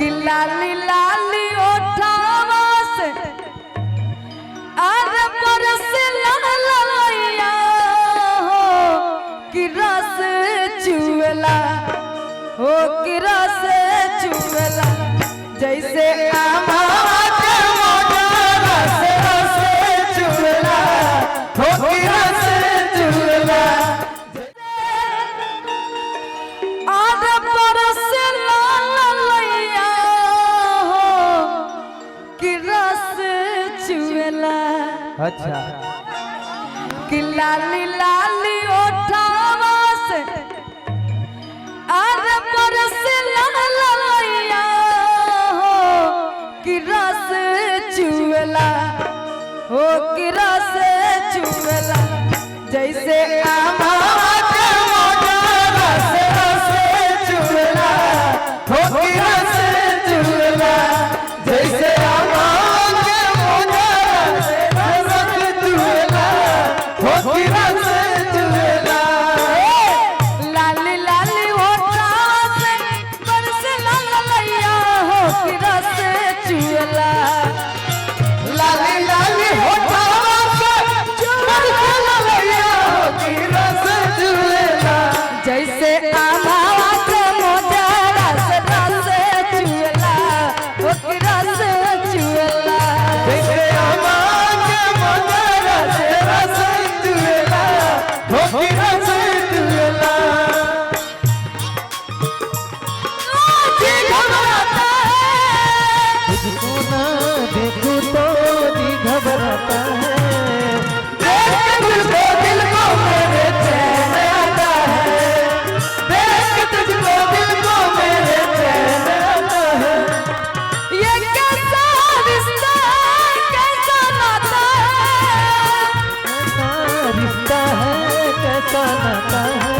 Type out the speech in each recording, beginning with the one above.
कि लाली लाली ओठावा से अरे बरस ललैया हो कि रस चुएला हो कि रस चुएला जैसे आमा के मोटा रस चुएला हो कि रस चुएला अरे बरस ललैया हो कि रस चुएला। अच्छा कि लाली लाली ओठावा से अरे बरस ललैया हो कि रस चुएला हो कि रस चुएला जैसे आमा के मोटा रस चुएला हो कि रस चुएला जैसे आमा के मोटा रस चुएला हो कि रस चुएला। लाली लाली ओठावा से बरस ललैया हो कि रस चुएला। लाली लाली ओठावा से बरस ललैया हो कि रस चुएला जैसे आमावा के मोटा रस चुएला हो कि रस चुएला जैसे आमा के मोटा रस चुएला हो कि रस चुएला। जी घबराता है तुझको ना देखूं तो जी घबराता है, देख के तुझको दिल को मेरे चैन आता है। देख के तुझको दिल को मेरे चैन आता है। ये कैसा रिश्ता है कैसा नाता है कैसा रिश्ता है कैसा नाता है।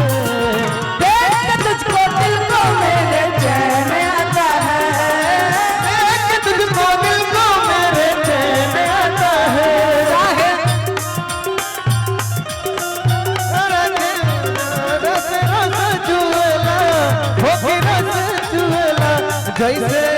देख के तुझको दिल को मेरे चैन आता है। देख के तुझको दिल को मेरे चैन आता है। रस रस चुएला हो कि रस चुएला जैसे